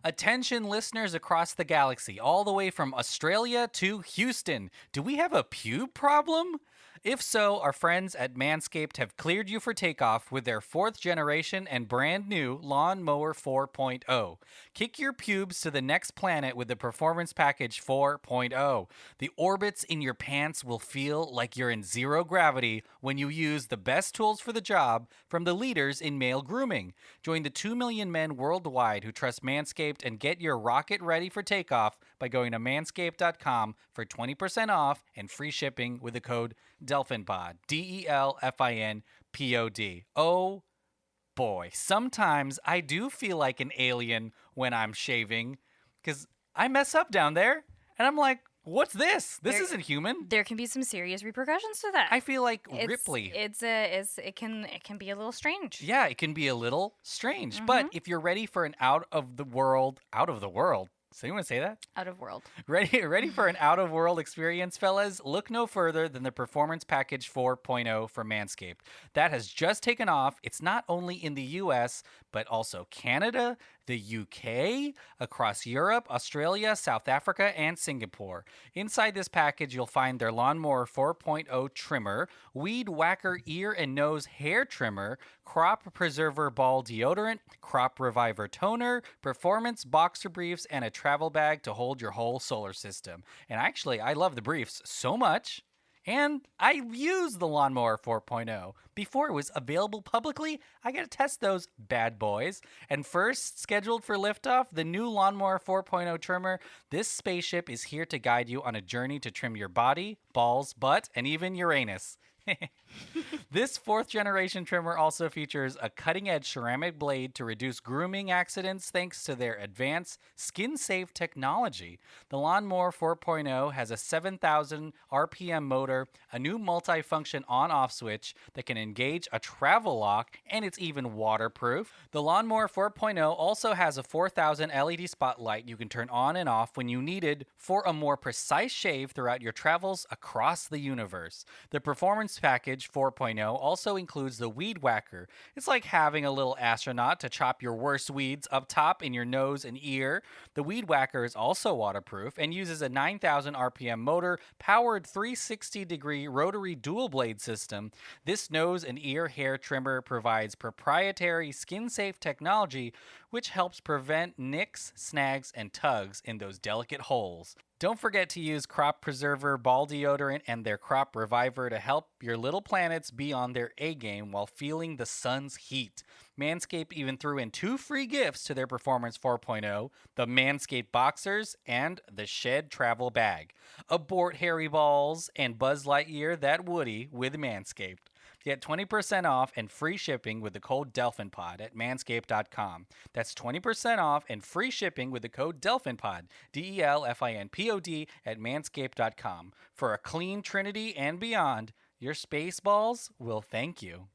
Attention listeners across the galaxy, all the way from Australia to Houston. Do we have a pube problem? If so, our friends at Manscaped have cleared you for takeoff with their 4th generation and brand new Lawnmower 4.0. Kick your pubes to the next planet with the Performance Package 4.0. The orbits in your pants will feel like you're in zero gravity when you use the best tools for the job from the leaders in male grooming. Join the 2 million men worldwide who trust Manscaped and get your rocket ready for takeoff by going to manscaped.com for 20% off and free shipping with the code DelphinPod. DELFINPOD. Oh boy, sometimes I do feel like an alien when I'm shaving because I mess up down there and I'm like, what's this? This isn't human. There can be some serious repercussions to that. I feel like Ripley. It can be a little strange. Yeah, it can be a little strange. But if you're ready for an out of the world, so you want to say that? Out of world. Ready for an out-of-world experience, fellas? Look no further than the Performance Package 4.0 from Manscaped. That has just taken off. It's not only in the U.S., but also Canada, the UK, across Europe, Australia, South Africa, and Singapore. Inside this package, you'll find their Lawnmower 4.0 trimmer, Weed Whacker ear and nose hair trimmer, Crop Preserver ball deodorant, Crop Reviver toner, performance boxer briefs, and a travel bag to hold your whole solar system. And actually, I love the briefs so much. And I used the Lawnmower 4.0. Before it was available publicly, I got to test those bad boys. And first, scheduled for liftoff, the new Lawnmower 4.0 trimmer. This spaceship is here to guide you on a journey to trim your body, balls, butt, and even Uranus. This 4th generation trimmer also features a cutting-edge ceramic blade to reduce grooming accidents thanks to their advanced skin-safe technology. The Lawnmower 4.0 has a 7,000 RPM motor, a new multi-function on-off switch that can engage a travel lock, and it's even waterproof. The Lawnmower 4.0 also has a 4,000 LED spotlight you can turn on and off when you needed for a more precise shave throughout your travels across the universe. The Performance Package 4.0 also includes the Weed Whacker. It's like having a little astronaut to chop your worst weeds up top in your nose and ear. The Weed Whacker is also waterproof and uses a 9,000 RPM motor powered 360-degree rotary dual blade system. This nose and ear hair trimmer provides proprietary skin-safe technology which helps prevent nicks, snags, and tugs in those delicate holes. Don't forget to use Crop Preserver ball deodorant and their Crop Reviver to help your little planets be on their A-game while feeling the sun's heat. Manscaped even threw in 2 free gifts to their Performance 4.0, the Manscaped Boxers and the Shed Travel Bag. Abort hairy balls and Buzz Lightyear that Woody with Manscaped. Get 20% off and free shipping with the code DelphinPod at manscaped.com. That's 20% off and free shipping with the code DelphinPod, DELFINPOD at manscaped.com. For a clean trinity and beyond, your space balls will thank you.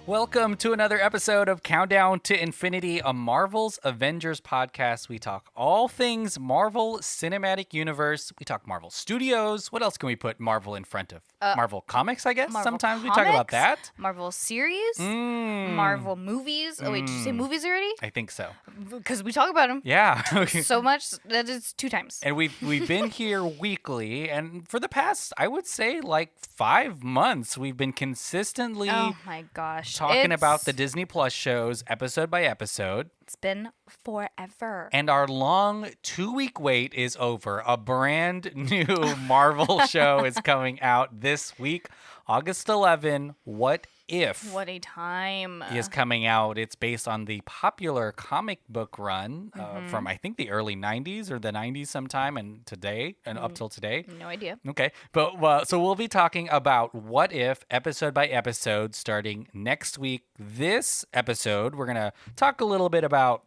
Welcome to another episode of Countdown to Infinity, a Marvel's Avengers podcast. We talk all things Marvel Cinematic Universe. We talk Marvel Studios. What else can we put Marvel in front of? Marvel Comics, I guess. Marvel Sometimes Comics, we talk about that. Marvel series, Marvel movies. Oh wait, did you say movies already? I think so. Because we talk about them Yeah. so much that it's 2 times. And we've been here weekly, and for the past, I would say, like 5 months, we've been consistently Oh my gosh. talking about the Disney Plus shows episode by episode. It's been forever. And our long 2-week wait is over. A brand new Marvel show is coming out this week, August 11. What If What a time. is coming out. It's based on the popular comic book run from, I think, the early 90s or the 90s sometime and today and up till today. No idea. Okay. But so we'll be talking about What If episode by episode starting next week. This episode, we're going to talk a little bit about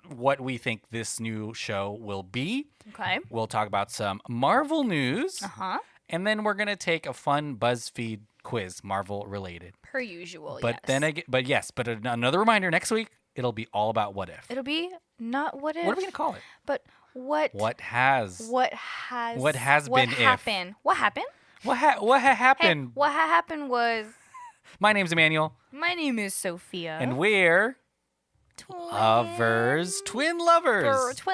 what we think this new show will be. Okay. We'll talk about some Marvel news. Uh-huh. And then we're going to take a fun BuzzFeed quiz, Marvel related. Per usual, But then again, but another reminder, next week, it'll be all about What If. It'll be not what if. What are we going to call it? But What? What has? What has? What has what been if? happened? What happened? What Hey, happened? what happened was. My name's Emmanuel, My name is Sophia. and we're twin lovers. Twin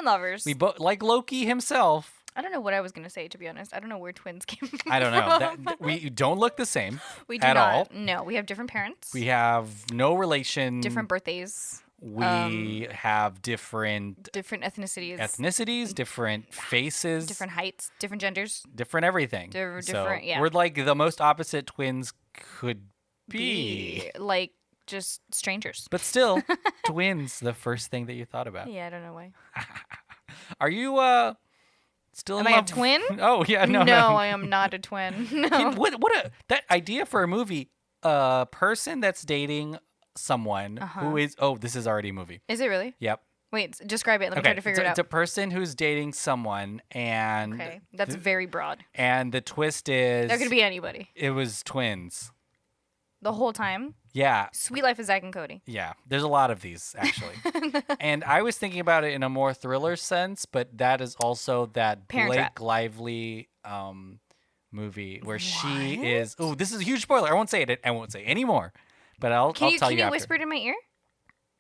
lovers. We both like Loki himself. I don't know what I was gonna say, to be honest. I don't know where twins came from. I don't know. We don't look the same. We do at not. all. No, we have different parents. We have no relation. different birthdays. We have different ethnicities. different faces, Different heights, different genders. different everything. Different, yeah. We're like the most opposite twins could be. Like just strangers. But still, twins, the first thing that you thought about. Yeah, I don't know why. Are you still in Am I a love? twin? Oh, yeah, no. No, I am not a twin. No. That idea for a movie, a person that's dating someone who is this is already a movie. Is it really? Yep. Wait, describe it. Let me try to figure it out. It's a person who's dating someone, and Okay, that's very broad. and the twist is That could be anybody. it was twins. The whole time. Yeah. Sweet Life of Zack and Cody. Yeah, there's a lot of these actually. And I was thinking about it in a more thriller sense, but that is also that Parent Blake Trap. Lively movie where she is. Oh, this is a huge spoiler. I won't say it. I won't say any more. But I'll tell you Can you after. whisper it in my ear?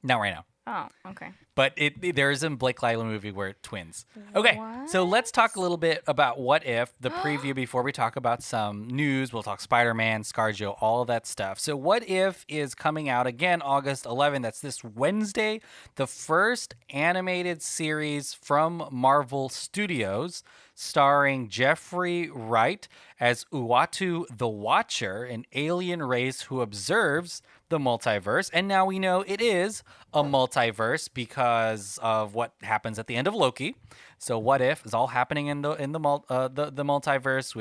Not right now. Oh, okay. But there is a Blake Lively movie where twins. Okay, so let's talk a little bit about What If, the preview before we talk about some news. We'll talk Spiderman, ScarJo, all of that stuff. So What If is coming out again August 11th. That's this Wednesday. The first animated series from Marvel Studios starring Jeffrey Wright as Uatu the Watcher, an alien race who observes the multiverse. And now we know it is a multiverse because of what happens at the end of Loki. So What If is all happening in the multiverse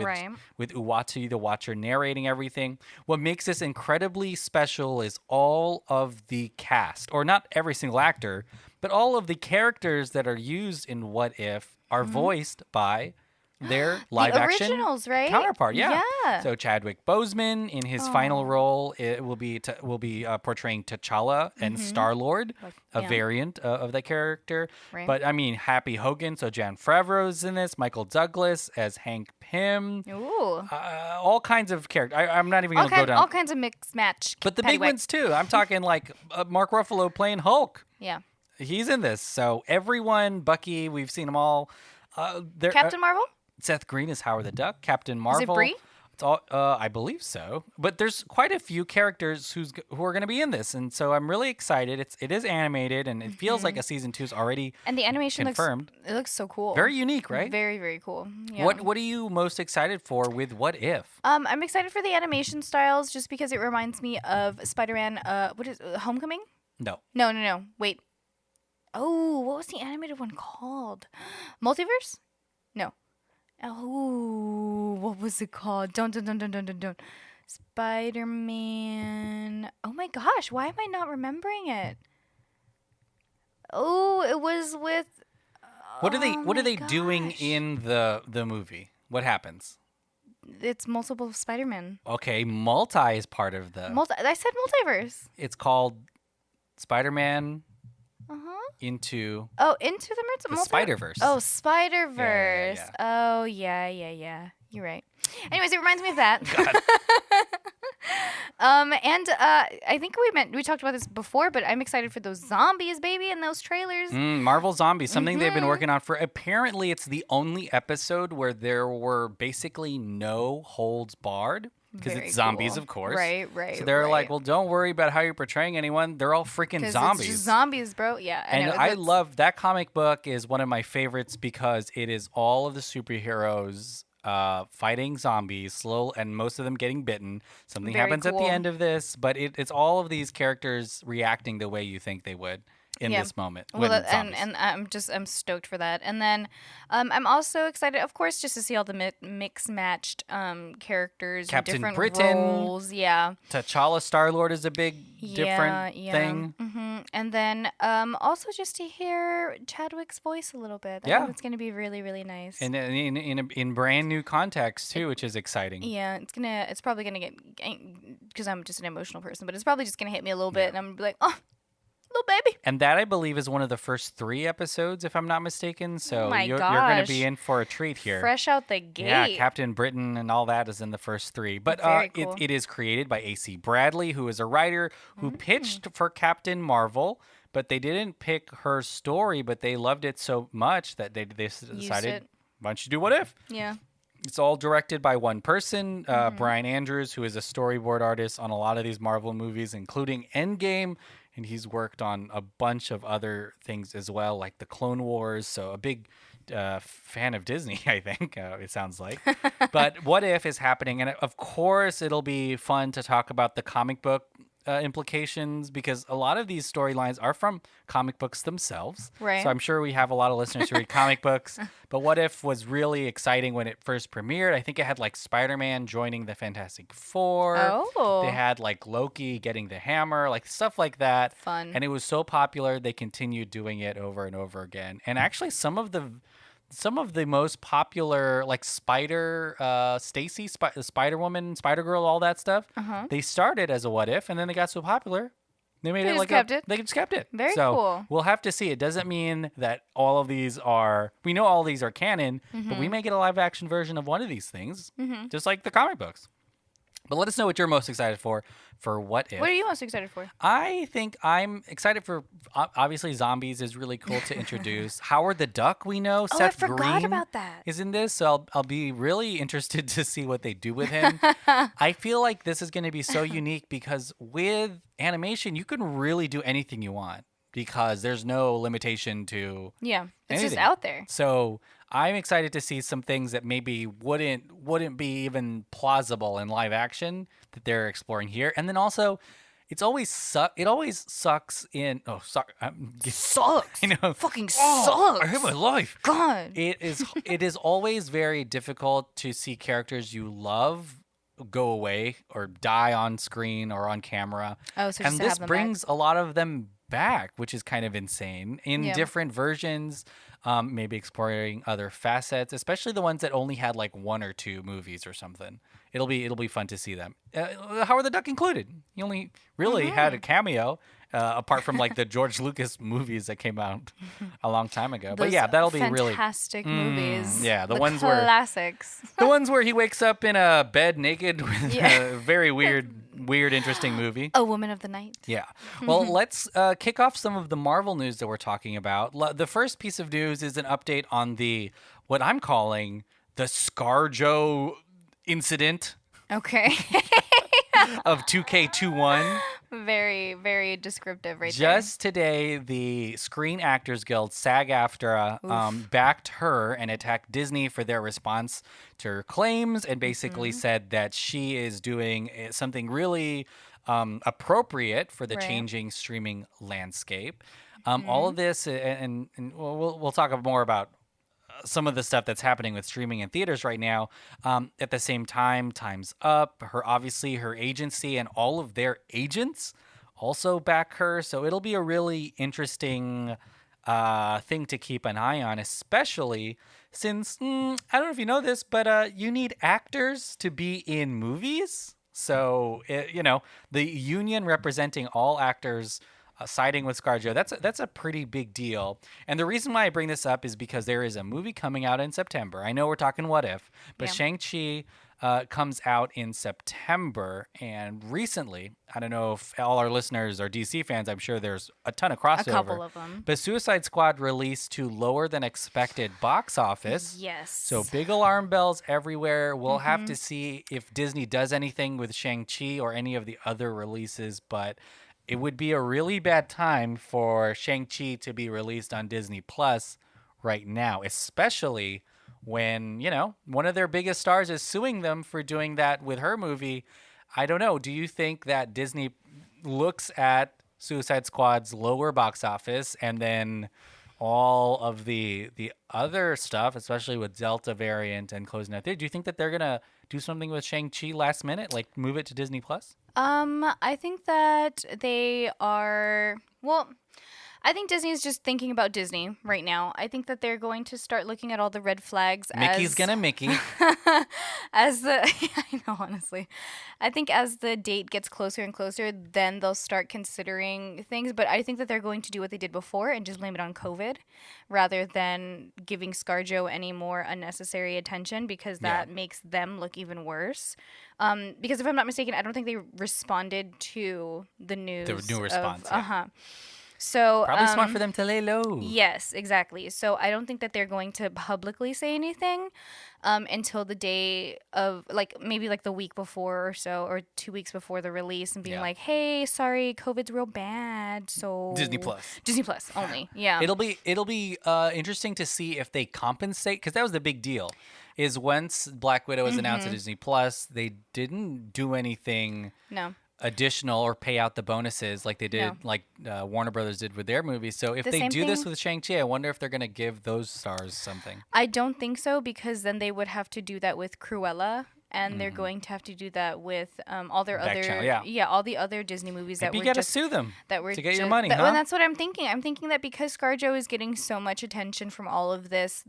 with Uatu the Watcher narrating everything. What makes this incredibly special is all of the cast, or not every single actor, but all of the characters that are used in What If are voiced by their live action originals, right? counterpart. Yeah. Yeah. So Chadwick Boseman in his final role will be portraying T'Challa and Star-Lord, a variant of that character. Right. But I mean, Happy Hogan, so Jan Favreau's in this. Michael Douglas as Hank Pym. Ooh. All kinds of characters. I'm not even going to go down. All kinds of mix match. But the big ones too. I'm talking like Mark Ruffalo playing Hulk. Yeah. He's in this. So everyone, Bucky, we've seen them all. Captain Marvel? Seth Green is Howard the Duck. Captain Marvel. Is it Brie? It's all, I believe so. But there's quite a few characters who are going to be in this, and so I'm really excited. It is animated, and it feels like a season 2 is already And the animation confirmed. looks so cool. Very unique, right? Very, very cool. Yeah. What are you most excited for with What If? I'm excited for the animation styles just because it reminds me of Spider-Man. What is Homecoming? No. No. Wait. Oh, what was the animated one called? Multiverse? No. Oh, what was it called? Don't. Spider-Man. Oh my gosh, why am I not remembering it? Oh, it was with. What are they my doing gosh. in the movie? What happens? It's multiple Spider-Man. Okay, multi is part of the. I said multiverse. It's called Spider-Man Into into the the Spider-Verse. Oh, Spider-Verse. Yeah. Oh, yeah. You're right. Anyways, it reminds me of that. And I think we talked about this before, but I'm excited for those zombies, baby, and those trailers. Marvel Zombies, something they've been working on for. Apparently, it's the only episode where there were basically no holds barred. Because Very it's zombies, cool. of course. Right. So they're like, well, don't worry about how you're portraying anyone. They're all freaking zombies. It's just zombies, bro. Yeah. And I love that comic book is one of my favorites because it is all of the superheroes fighting zombies, slow, and most of them getting bitten. Something Very happens at the cool. end of this, but it's all of these characters reacting the way you think they would in this moment. Well, when zombies. and I'm stoked for that. And then I'm also excited, of course, just to see all the mix matched characters, Captain and different Britain. roles. Yeah. T'Challa Star-Lord is a big different thing. And then also just to hear Chadwick's voice a little bit. I think it's going to be really, really nice. And in brand new context too, which is exciting. Yeah, it's probably gonna get, because I'm just an emotional person, but it's probably just gonna hit me a little bit, and I'm gonna be like, oh, Little baby. And that, I believe, is one of the first 3 episodes, if I'm not mistaken. So my you're going to be gosh. in for a treat here. Fresh out the gate. Yeah, Captain Britain and all that is in the first 3. But Very cool. it is created by A.C. Bradley, who is a writer who pitched for Captain Marvel, but they didn't pick her story, but they loved it so much that they decided, it. why don't you do What If? Yeah. It's all directed by one person, Brian Andrews, who is a storyboard artist on a lot of these Marvel movies, including Endgame. And he's worked on a bunch of other things as well, like the Clone Wars. So a big fan of Disney, I think, it sounds like. But What If is happening. And of course, it'll be fun to talk about the comic book implications, because a lot of these storylines are from comic books themselves. Right. So I'm sure we have a lot of listeners who read comic books. But What If was really exciting when it first premiered. I think it had like Spiderman joining the Fantastic Four. Oh. They had like Loki getting the hammer, like stuff like that. Fun. And it was so popular, they continued doing it over and over again. And actually, some of the most popular, like Stacy, Spider-Woman, Spider-Girl, all that stuff, they started as a What If, and then they got so popular, they made They it just like kept it. they just kept it. Very so cool. We'll have to see. It doesn't mean that all of these are, we know all these are canon, but we may get a live action version of one of these things, just like the comic books. But let us know what you're most excited for What If. What are you most excited for? I think I'm excited for, obviously, zombies is really cool to introduce. Howard the Duck, we know. Oh, Seth I forgot Green about that. is in this, so I'll be really interested to see what they do with him. I feel like this is going to be so unique because with animation, you can really do anything you want because there's no limitation to Yeah. It's just anything. out there. So I'm excited to see some things that maybe wouldn't be even plausible in live action that they're exploring here. And then also, it always sucks in. Oh, sorry. Sucks. I know. Fucking Oh, sucks. I hate my life. God. It is always very difficult to see characters you love go away or die on screen or on camera. Oh, so just and to this have them brings a lot of them back, which is kind of insane in Yeah. different versions. Maybe exploring other facets, especially the ones that only had like 1 or 2 movies or something. It'll be fun to see them. Howard the Duck included. He only really had a cameo, apart from like the George Lucas movies that came out a long time ago. But Those yeah, that'll be really fantastic movies. yeah, the the ones where classics. the ones where he wakes up in a bed naked with Yeah. a very weird, interesting movie. A Woman of the Night. Yeah. Well, let's kick off some of the Marvel news that we're talking about. The first piece of news is an update on what I'm calling the ScarJo incident Okay. of 2K21. Very, very descriptive right there. Just today, the Screen Actors Guild, SAG-AFTRA, backed her and attacked Disney for their response to her claims and basically said that she is doing something really appropriate for the Right. changing streaming landscape. All of this, and we'll talk more about some of the stuff that's happening with streaming in theaters right now. At the same time, Time's Up, her agency, and all of their agents also back her. So it'll be a really interesting thing to keep an eye on, especially since, I don't know if you know this, but you need actors to be in movies. So, the union representing all actors siding with ScarJo, that's a pretty big deal. And the reason why I bring this up is because there is a movie coming out in September. I know we're talking What If, but Yeah. Shang-Chi comes out in September. And recently, I don't know if all our listeners are DC fans, I'm sure there's a ton of crossover. A couple of them. But Suicide Squad released to lower than expected box office. Yes. So big alarm bells everywhere. We'll have to see if Disney does anything with Shang-Chi or any of the other releases, but it would be a really bad time for Shang-Chi to be released on Disney Plus right now, especially when, one of their biggest stars is suing them for doing that with her movie. I don't know. Do you think that Disney looks at Suicide Squad's lower box office and then all of the other stuff, especially with Delta variant and closing out there, do you think that they're going to do something with Shang-Chi last minute, like move it to Disney Plus? I think that they are, well, I think Disney is just thinking about Disney right now. I think that they're going to start looking at all the red flags Mickey's as gonna Mickey. as the I know, honestly. I think as the date gets closer and closer, then they'll start considering things. But I think that they're going to do what they did before and just blame it on COVID rather than giving ScarJo any more unnecessary attention because that makes them look even worse. Because if I'm not mistaken, I don't think they responded to the news. The new response. So Probably smart for them to lay low. Yes, exactly. So I don't think that they're going to publicly say anything until the day of, like, maybe like the week before or so, or 2 weeks before the release, and being like, "Hey, sorry, COVID's real bad." So Disney Plus only. Yeah. It'll be interesting to see if they compensate, because that was the big deal. Is once Black Widow was announced to Disney Plus, they didn't do anything. No. Additional or pay out the bonuses like they did, like Warner Brothers did with their movies. So if they do this with Shang-Chi, I wonder if they're going to give those stars something. I don't think so, because then they would have to do that with Cruella, and they're going to have to do that with all their Back other channel, all the other Disney movies that Maybe were you got to just sue them that were to get your ju- money, that, huh? Well, that's what I'm thinking. I'm thinking that because ScarJo is getting so much attention from all of this,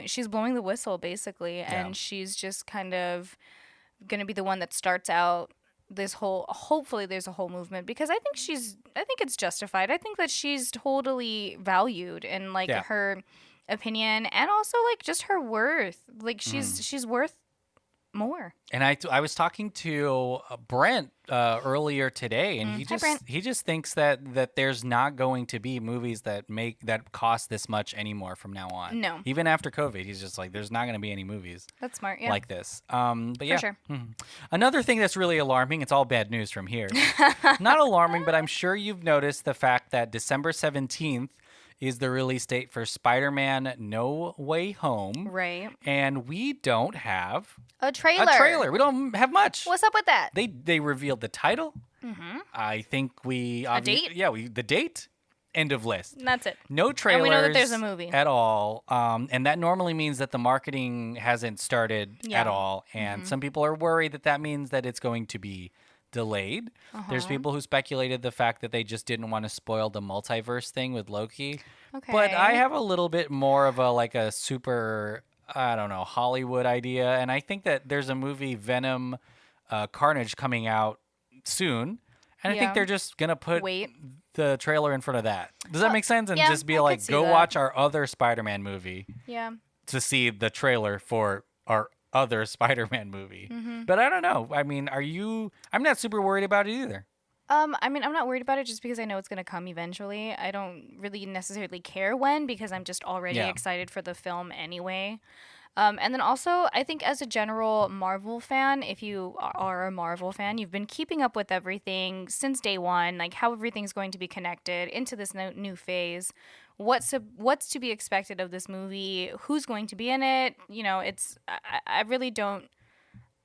she's blowing the whistle basically, and she's just kind of going to be the one that starts out this whole, hopefully there's a whole movement, because I think it's justified. I think that she's totally valued in like her opinion, and also like just her worth. Like she's worth more. And I was talking to Brent earlier today, and he just thinks that there's not going to be movies that cost this much anymore from now on. No, even after COVID, he's just like, there's not going to be any movies. That's smart. Like this. But yeah, for sure. Another thing that's really alarming. It's all bad news from here. Not alarming, but I'm sure you've noticed the fact that December 17th is the release date for Spider-Man No Way Home. Right. And we don't have a trailer. We don't have much. What's up with that? They revealed the title. I think a date? Yeah, the date. End of list. That's it. No trailers. And we know that there's a movie at all. And that normally means that the marketing hasn't started at all. And some people are worried that means that it's going to be delayed. There's people who speculated the fact that they just didn't want to spoil the multiverse thing with Loki. Okay. But I have a little bit more of a super, I don't know, Hollywood idea. And I think that there's a movie, Venom Carnage, coming out soon. And I think they're just going to put the trailer in front of that. Does that make sense? And just be like, go watch our other Spider-Man movie. Yeah. To see the trailer for our other Spider-Man movie. But I don't know. I mean, I'm not super worried about it either. I mean, I'm not worried about it just because I know it's going to come eventually. I don't really necessarily care when, because I'm just already excited for the film anyway. And then also, I think as a general Marvel fan, if you are a Marvel fan, you've been keeping up with everything since day one, like how everything's going to be connected into this new phase. What's to be expected of this movie? Who's going to be in it? You know, I really don't.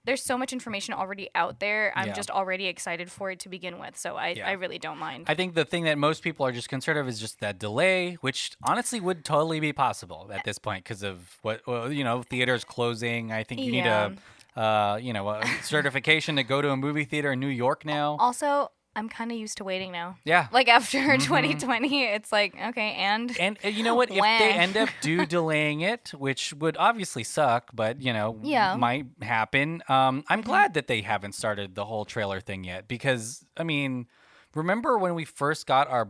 There's so much information already out there. I'm just already excited for it to begin with. So I really don't mind. I think the thing that most people are just concerned of is just that delay, which honestly would totally be possible at this point because of theaters closing. I think you need a certification to go to a movie theater in New York now. Also, I'm kind of used to waiting now. Yeah. Like after 2020, it's like, okay, and you know what? If they end up delaying it, which would obviously suck, but, might happen. I'm glad that they haven't started the whole trailer thing yet because, I mean, remember when we first got our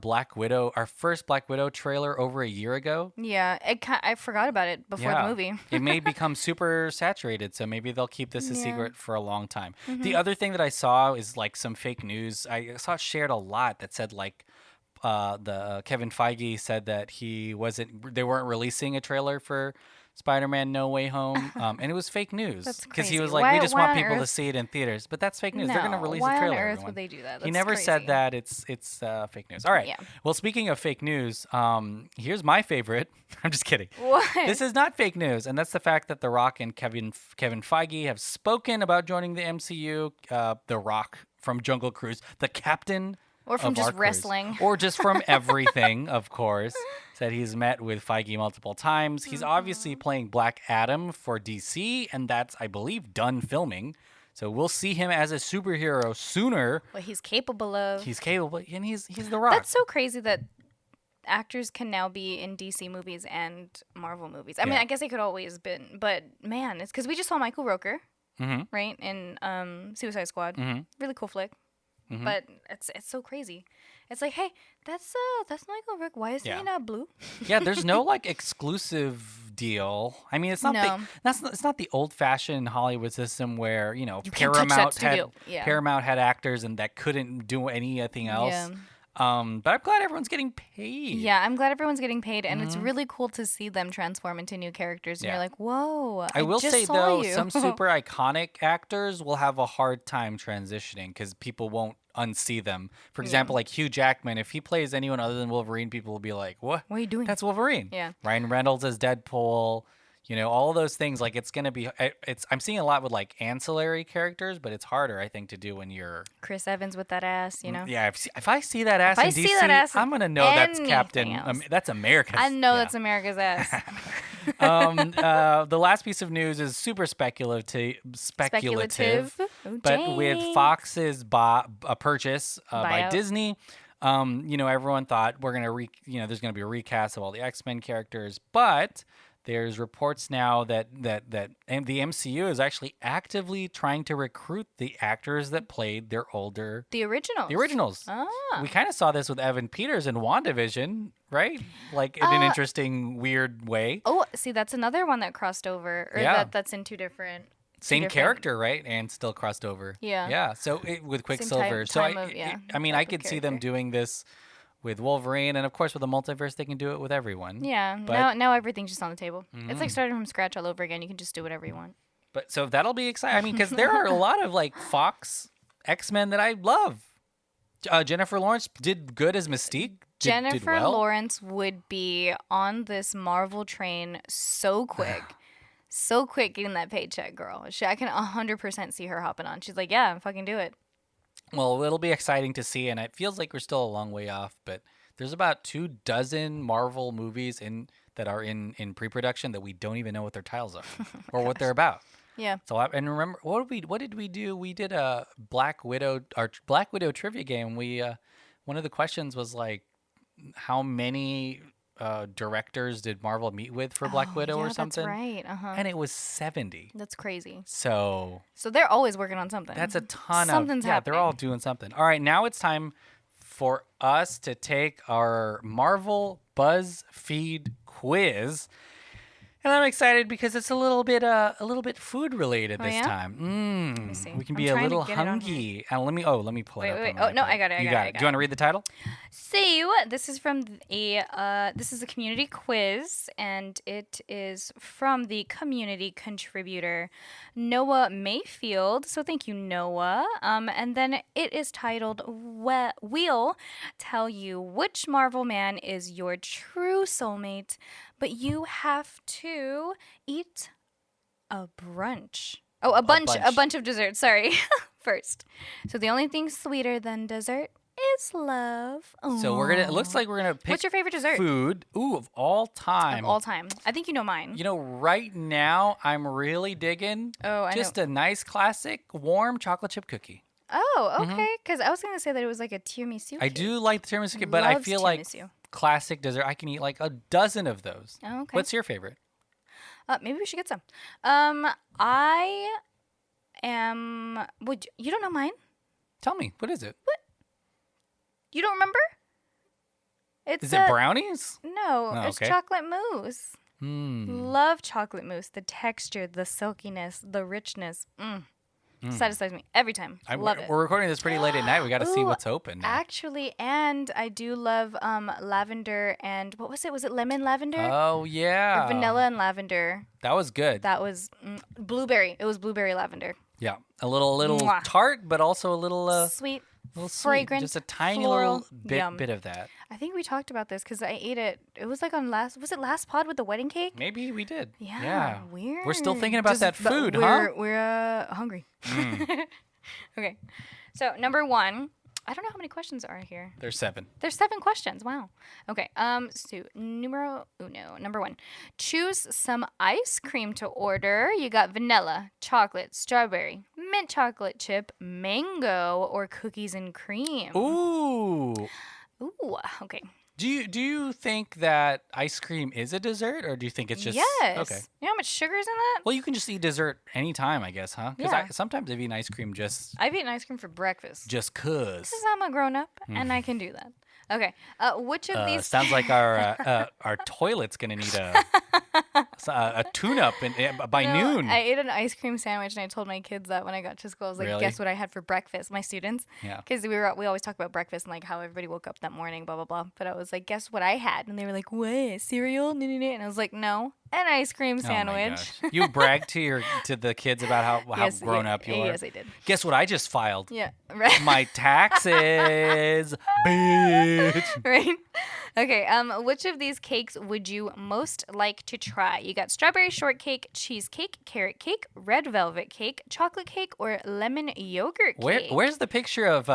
first Black Widow trailer over a year ago? Yeah, I forgot about it before the movie. It may become super saturated, so maybe they'll keep this a secret for a long time. The other thing that I saw is like some fake news. I saw it shared a lot that said like the Kevin Feige said that they weren't releasing a trailer for Spider-Man No Way Home, and it was fake news because he was like, we just want people to see it in theaters, but that's fake news. They're going to release a trailer. Why on earth would they do that? He never said that. It's fake news. All right. Yeah. Well, speaking of fake news, here's my favorite. I'm just kidding. What? This is not fake news, and that's the fact that The Rock and Kevin Feige have spoken about joining the MCU. The Rock from Jungle Cruise, the captain. Or from just wrestling. Or just from everything, of course. Said he's met with Feige multiple times. He's obviously playing Black Adam for DC, and that's, I believe, done filming. So we'll see him as a superhero sooner. What he's capable of. He's capable, and he's The Rock. That's so crazy that actors can now be in DC movies and Marvel movies. I mean, Yeah. I guess they could always been, but man, it's because we just saw Michael Rooker, Mm-hmm. right, in Suicide Squad. Mm-hmm. Really cool flick. Mm-hmm. But it's so crazy. It's like, hey, that's Michael Rooker. Why is Yeah. he not blue? Yeah, there's no like exclusive deal. I mean, it's not No. it's not the old-fashioned Hollywood system where, you know, You can't touch that Paramount studio. Yeah. Paramount had actors and that couldn't do anything else. Yeah. But I'm glad everyone's getting paid. Yeah, I'm glad everyone's getting paid, and it's really cool to see them transform into new characters. And Yeah. you're like, whoa! I will just say saw though, you. some super iconic actors will have a hard time transitioning because people won't unsee them. For example, like Hugh Jackman, if he plays anyone other than Wolverine, people will be like, "What? What are you doing?" That's Wolverine." Yeah. Ryan Reynolds as Deadpool. You know, all of those things. Like, it's gonna be. I'm seeing a lot with like ancillary characters, but it's harder, I think, to do when you're. Chris Evans with that ass, you know. Yeah, if I see that ass If I in see DC, that ass in I'm gonna know that's anything Captain. else. That's America's. I know yeah. that's America's ass. The last piece of news is super speculative. Ooh, But with Jane. Fox's purchase by Buyout. Disney, you know, everyone thought we're gonna there's gonna be a recast of all the X-Men characters, but there's reports now that the MCU is actually actively trying to recruit the actors that played their older The originals. the originals. Ah. We kind of saw this with Evan Peters in WandaVision, right? Like in an interesting, weird way. Oh, see, that's another one that crossed over, or Yeah. that's in two different. Same different- character, right? And still crossed over. Yeah. Yeah. So with Same Quicksilver. time So of- yeah, I mean, type I of could see them character. doing this with Wolverine, and of course with the multiverse, they can do it with everyone. Yeah. But- Now everything's just on the table. It's like starting from scratch all over again. You can just do whatever you want. But so that'll be exciting. I mean, because there are a lot of like Fox X-Men that I love. Jennifer Lawrence did good as Mystique. Did Jennifer well. Lawrence would be on this Marvel train so quick. So quick getting that paycheck, girl. I can 100% see her hopping on. She's like, yeah, fucking do it. Well, it'll be exciting to see, and it feels like we're still a long way off. But there's about 24 Marvel movies that are in pre-production that we don't even know what their titles are or what they're about. Yeah. So and remember what did we do? We did a Black Widow trivia game. We one of the questions was like, how many directors did Marvel meet with for Black Widow or something? That's right. Uh-huh. And it was 70. That's crazy. So So they're always working on something. that's a ton Something's of yeah. They're all happening. doing something. All right, now it's time for us to take our Marvel BuzzFeed quiz. And I'm excited because it's a little bit food related Oh, this yeah? time. me see. We can I'm be a trying to little get it on hungry. And let me pull it Wait, up. wait, on wait. Oh, my no, iPad. I got it, I You got got it, I it. got Do you want to read the title? So this is from this is a community quiz, and it is from the community contributor Noah Mayfield. So thank you, Noah. And then it is titled "We'll tell you which Marvel man is your true soulmate, but you have to eat a brunch." Oh, a bunch of desserts. Sorry, first. So the only thing sweeter than dessert is love. So it looks like we're gonna pick What's your favorite dessert? food. Ooh, of all time. Of all time. I think you know mine. You know, right now I'm really digging Oh, I just know. a nice classic warm chocolate chip cookie. Oh, okay. Because I was going to say that it was like a tiramisu. I cake. do like the tiramisu cookie, but I Loves feel like tiramisu. classic dessert. I can eat like a dozen of those. Oh, okay. What's your favorite? Maybe we should get some. I am. You don't know mine? Tell me, what is it? You don't remember? It's Is it brownies? No, Oh, it's okay. chocolate mousse. Hmm. Love chocolate mousse. The texture, the silkiness, the richness. Satisfies me every time. Love it. We're recording this pretty late at night. We got to see Ooh, what's open now. Actually, and I do love lavender and what was it? Was it lemon lavender? Oh yeah, Or vanilla and lavender. That was good. That was blueberry. It was blueberry lavender. Yeah, a little Mwah. tart, but also a little Sweet, little sweet. fragrant, Just a tiny floral, little yum. bit of that. I think we talked about this because I ate it. It was like on was it last pod with the wedding cake? Maybe we did. Yeah, weird. We're still thinking about that but food, huh? We're hungry. Okay, so number one. I don't know how many questions are here. There's 7. There's 7 questions. Wow. Okay. So numero uno. Number 1. Choose some ice cream to order. You got vanilla, chocolate, strawberry, mint chocolate chip, mango, or cookies and cream. Ooh. Ooh. Okay. Do you think that ice cream is a dessert, or do you think it's just Yes. okay? You know how much sugar is in that? Well, you can just eat dessert anytime, I guess, huh? Because Yeah. sometimes I've eaten ice cream I've eaten ice cream for breakfast. just cause. Because I'm a grown up and I can do that. Okay. Which of these Sounds like our toilet's gonna need a tune-up by No, noon. I ate an ice cream sandwich and I told my kids that when I got to school. I was like, Really? guess what I had for breakfast? My students. Yeah. Because we always talk about breakfast and like how everybody woke up that morning, blah, blah, blah. But I was like, guess what I had? And they were like, what? Cereal? And I was like, no, an ice cream Oh my sandwich. gosh. You bragged to the kids about how Yes, grown up you are. Yes, I did. Guess what I just filed? Yeah, right. My taxes, bitch. Right? Okay, which of these cakes would you most like to try? You got strawberry shortcake, cheesecake, carrot cake, red velvet cake, chocolate cake, or lemon yogurt cake? Where's the picture of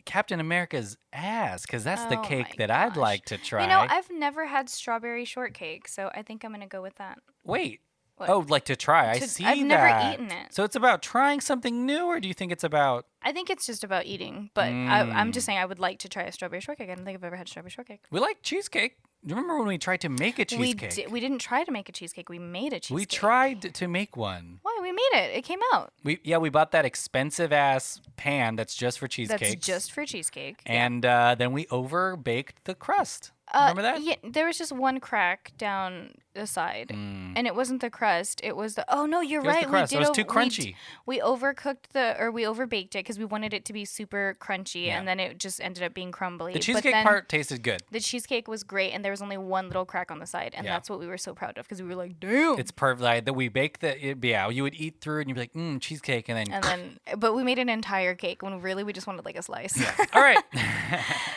Captain America's ass? Because that's the Oh cake my that I'd gosh. like to try. You know, I've never had strawberry shortcake, so I think I'm gonna go with that. Wait. What? Oh, like to try. I To- see I've never that. eaten it. So it's about trying something new, or do you think it's about? I think it's just about eating, but I'm just saying I would like to try a strawberry shortcake. I don't think I've ever had strawberry shortcake. We like cheesecake. Do you remember when we tried to make a cheesecake? We didn't try to make a cheesecake. We made a cheesecake. We tried to make one. Why? We made it. It came out. We bought that expensive ass pan that's just for cheesecakes. That's just for cheesecake. And then we over baked the crust. Remember that? Yeah, there was just one crack down the side, and it wasn't the crust. It was the. Oh no, you're It was right. the crust. We It did. was too crunchy. We overcooked we overbaked it because we wanted it to be super crunchy, and then it just ended up being crumbly. The But cheesecake then part tasted good. The cheesecake was great, and there was only one little crack on the side, and Yeah. that's what we were so proud of because we were like, damn. It's perfect. Like, that we baked you would eat through it and you'd be like, cheesecake, and then. But we made an entire cake when really we just wanted like a slice. All right.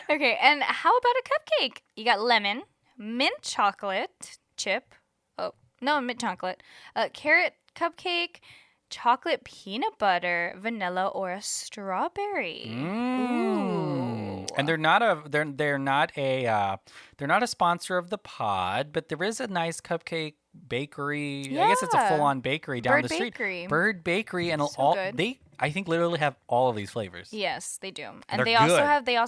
Okay, and how about a cupcake? You got lemon, mint chocolate chip. Oh, no, mint chocolate. Carrot cupcake, chocolate peanut butter, vanilla, or a strawberry. Ooh. And they're not a sponsor of the pod, but there is a nice cupcake bakery. I guess it's a Yeah. full-on bakery down Bird the street. Bakery. Bird Bakery, and So good. they I think literally have all of these flavors. Yes, they do. And They're they also good.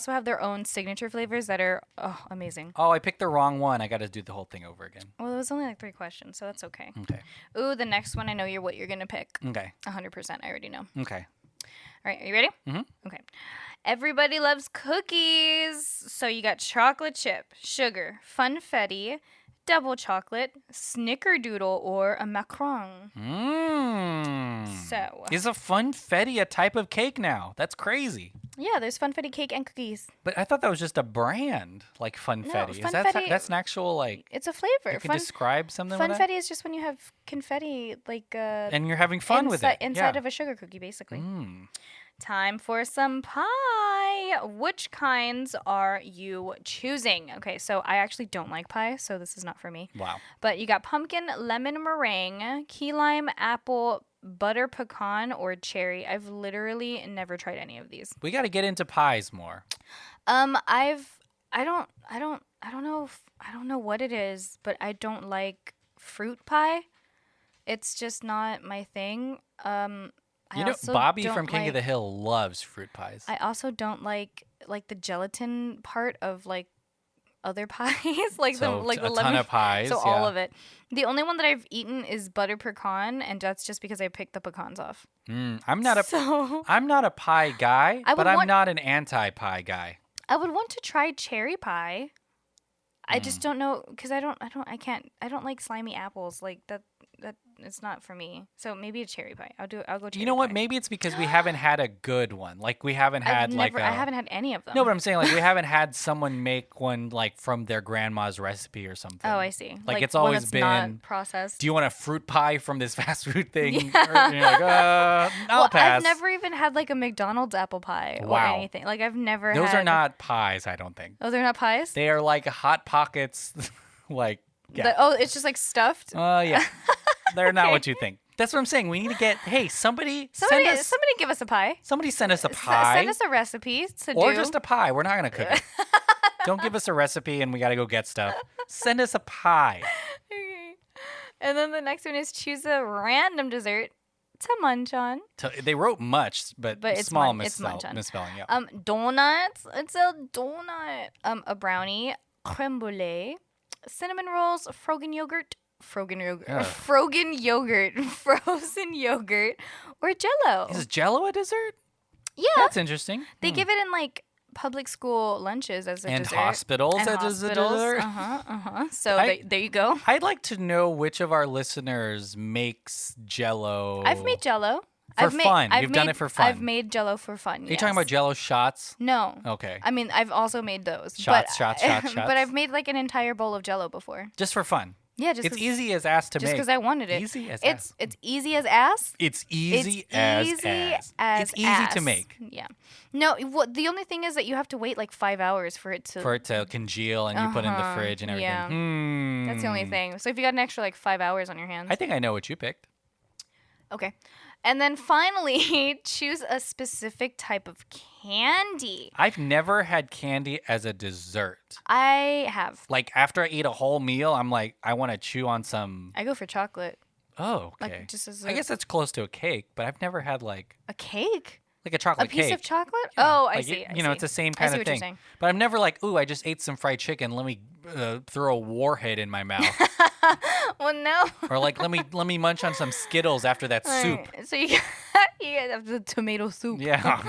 have their own signature flavors that are amazing. Oh, I picked the wrong one. I got to do the whole thing over again. Well, it was only like 3 questions, so that's okay. Okay. Ooh, the next one I know what you're gonna pick. Okay. 100%. I already know. Okay. All right, are you ready? Mhm. Okay. Everybody loves cookies. So you got chocolate chip, sugar, funfetti, double chocolate, snickerdoodle, or a macaron. So, Is a funfetti a type of cake now? That's crazy. yeah, there's funfetti cake and cookies. But I thought that was just a brand, like funfetti. Is that funfetti- that's an actual like? It's a flavor. You could describe something with that? Funfetti is just when you have confetti, like And you're having fun with it. inside of a sugar cookie, basically. Time for some pie. Which kinds are you choosing? Okay, so I actually don't like pie, so this is not for me. Wow. But you got pumpkin, lemon meringue, key lime, apple, butter pecan, or cherry. I've literally never tried any of these. We got to get into pies more. I don't know what it is, but I don't like fruit pie. It's just not my thing. I also Bobby don't from King of the like- Hill loves fruit pies. I also don't like the gelatin part of like other pies, like So, the a lemon ton of pies. So all yeah. of it. The only one that I've eaten is butter pecan, and that's just because I picked the pecans off. I'm not a So I'm not a pie guy, I but would I'm want- not an anti-pie guy. I would want to try cherry pie. I just don't know because I don't like slimy apples like that. It's not for me. So maybe a cherry pie. I'll go cherry You know what? pie. Maybe it's because we haven't had a good one. Like we haven't had I haven't had any of them. No, but I'm saying like we haven't had someone make one like from their grandma's recipe or something. Oh, I see. Like it's one always that's been not processed. Do you want a fruit pie from this fast food thing? Yeah. Or you're like, I'll Well, pass. I've never even had like a McDonald's apple pie or Wow. anything. Like I've never Those had. are not pies, I don't think. Oh, they're not pies? They are like Hot Pockets. Like, yeah. It's just like stuffed? Yeah. They're not Okay. what you think. That's what I'm saying. We need to get, hey, somebody Somebody send us give us a pie. Somebody send us a pie. Send us a recipe to or do. just a pie. We're not going to cook it. Don't give us a recipe and we got to go get stuff. Send us a pie. Okay. And then the next one is choose a random dessert to munch on. They wrote much, but It's small munch on. misspelling. Yeah. Donuts. It's a donut. A brownie, creme brulee, cinnamon rolls, frozen yogurt, frozen yogurt, or Jell-O. Is Jell-O a dessert? Yeah, That's interesting. they give it in like public school lunches as a and dessert. Hospitals And as hospitals. a dessert. So there you go. I'd like to know which of our listeners makes Jell-O. I've made Jell-O. For fun. You've done it for fun. I've made Jell-O for fun. Are you talking about Jell-O shots? No. Okay. I mean, I've also made those. Shots. But I've made like an entire bowl of Jell-O before. Just for fun. Yeah, it's easy as ass to make. Just because I wanted it. Easy as ass. It's easy as ass. It's easy as ass. It's easy to make. Yeah. No, the only thing is that you have to wait like 5 hours for it to congeal, and you put it in the fridge and everything. Yeah. That's the only thing. So if you got an extra like 5 hours on your hands. I think I know what you picked. Okay. And then finally, choose a specific type of candy. I've never had candy as a dessert. I have. Like after I eat a whole meal, I'm like, I want to chew on some. I go for chocolate. Oh, okay. Like just as I guess that's close to a cake, but I've never had like a cake. Like a chocolate cake. A piece of chocolate? Yeah. Oh, like I see. It's the same kind of thing. Saying. But I'm never like, ooh, I just ate some fried chicken. Let me throw a warhead in my mouth. Well, no. Or like, let me munch on some Skittles after that soup. So you got the tomato soup. Yeah.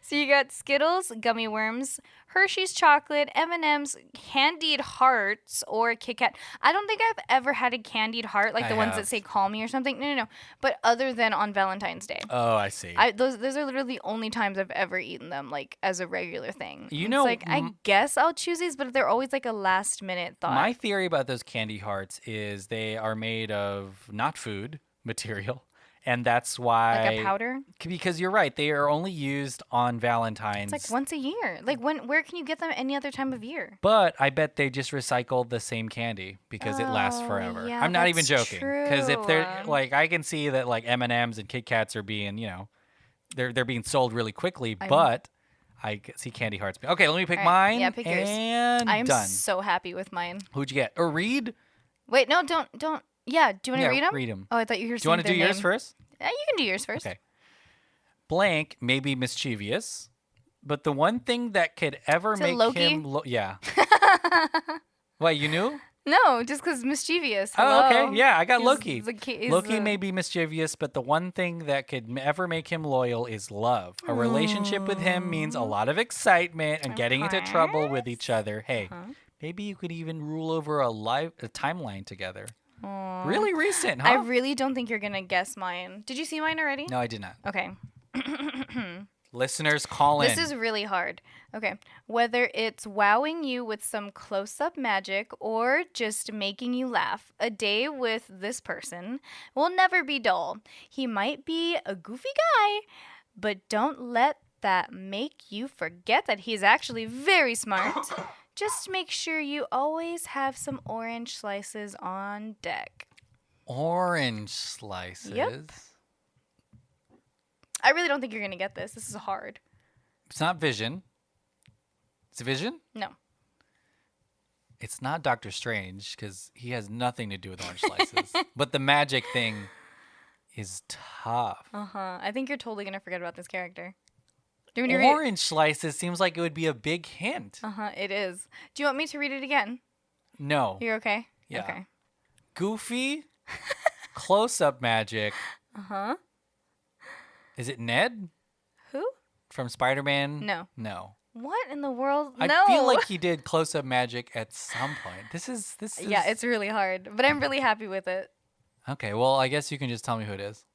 So you got Skittles, gummy worms, Hershey's chocolate, M&M's, candied hearts, or Kit Kat. I don't think I've ever had a candied heart, like the ones that say "call me" or something. No. But other than on Valentine's Day. Oh, I see. Those are literally the only times I've ever eaten them, like as a regular thing. You know, it's like I guess I'll choose these, but they're always like a last minute thought. My theory about those candy hearts is they are made of not food material. And that's why... Like a powder? Because you're right. They are only used on Valentine's. It's like once a year. Like where can you get them any other time of year? But I bet they just recycled the same candy because it lasts forever. Yeah, I'm not even that's joking. Because if they're true. like, I can see that like M&Ms and Kit Kats are being, they're being sold really quickly. But I see candy hearts. Okay, let me pick mine. Yeah, pick yours. And I am done. so happy with mine. Who'd you get? Or read? Wait, no, don't. Yeah, do you want to read them? Read them. Oh, I thought you were saying Do you want to do yours first? You can do yours first. Okay. Blank may be mischievous, but the one thing that could ever make Loki? him... yeah. Wait, you knew? No, just because mischievous. Oh, Hello. okay. Yeah, I got Loki. He's Loki may be mischievous, but the one thing that could ever make him loyal is love. A relationship with him means a lot of excitement and getting into trouble with each other. Hey, maybe you could even rule over a timeline together. Aww. Really recent, huh? I really don't think you're going to guess mine. Did you see mine already? No, I did not. Okay. Listeners, call in. This is really hard. Okay. Whether it's wowing you with some close-up magic or just making you laugh, a day with this person will never be dull. He might be a goofy guy, but don't let that make you forget that he's actually very smart. Just make sure you always have some orange slices on deck. Orange slices? Yep. I really don't think you're going to get this. This is hard. It's not Vision. It's Vision? No. It's not Doctor Strange because he has nothing to do with orange slices. But the magic thing is tough. I think you're totally going to forget about this character. Do you want me to Orange slices seems like it would be a big hint. It is. Do you want me to read it again? No. You're okay? Yeah. Okay. Goofy, close-up magic. Is it Ned? Who? From Spiderman? No. No. What in the world? I No. feel like he did close-up magic at some point. This is. Yeah, it's really hard, but I'm really happy with it. Okay, well, I guess you can just tell me who it is.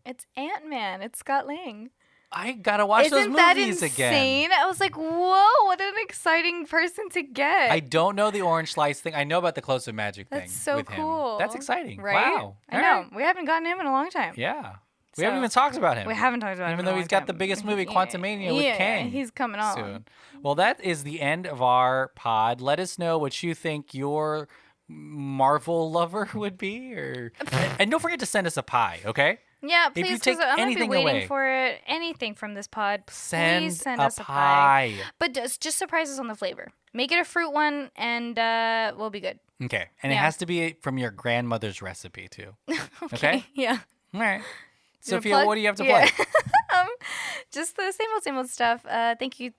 It's Ant-Man. It's Scott Lang. I gotta watch those Isn't that movies insane? again. I was like, whoa, what an exciting person to get. I don't know the orange slice thing. I know about the close-up magic thing. That's so with him. cool. That's exciting. Right? Wow. I All know. right. We haven't gotten him in a long time. Yeah. We So- haven't even talked about him. We haven't talked about him. Even in a though long he's got time. the biggest movie, Quantumania, with Yeah, Kang. he's coming on. Soon. Well, that is the end of our pod. Let us know what you think your Marvel lover would be, and don't forget to send us a pie, okay? Yeah, If you please, take because I'm going to be anything waiting away. for it. Anything from this pod, please send a us a pie. But just surprise us on the flavor. Make it a fruit one, and we'll be good. Okay, and it Yeah. has to be from your grandmother's recipe too. Okay? Yeah. All right. You wanna Sophia, plug? what do you have to Yeah. play? Just the same old stuff. Thank you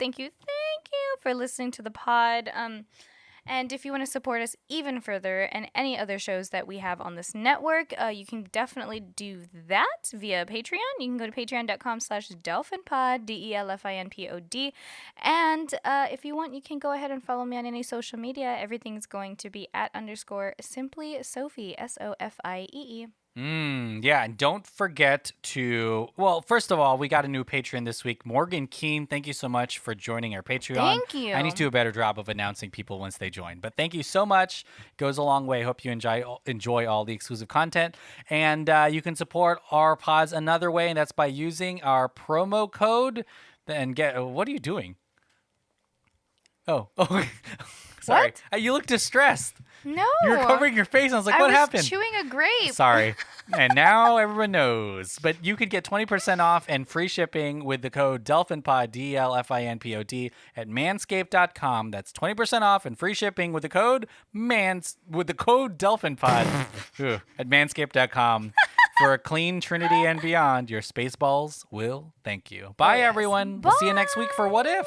for listening to the pod. And if you want to support us even further and any other shows that we have on this network, you can definitely do that via Patreon. You can go to patreon.com/delphinpod, DELFINPOD. And if you want, you can go ahead and follow me on any social media. Everything's going to be @_simply Sophie, SOFIEE. Yeah, and don't forget to, well, first of all, we got a new patron this week, Morgan Keene. Thank you so much for joining our Patreon. Thank you. I need to do a better job of announcing people once they join, but thank you so much. It goes a long way. Hope you enjoy all the exclusive content, and you can support our pods another way, and that's by using our promo code. And what are you doing? Oh, sorry. You look distressed. No. You were covering your face. I was like, what happened? I was chewing a grape. Sorry. And now everyone knows. But you could get 20% off and free shipping with the code DelphinPod, DELFINPOD, at manscaped.com. That's 20% off and free shipping with the code DelphinPod at manscaped.com. For a clean Trinity and beyond, your spaceballs will thank you. Bye, everyone. Bye. We'll see you next week for What If?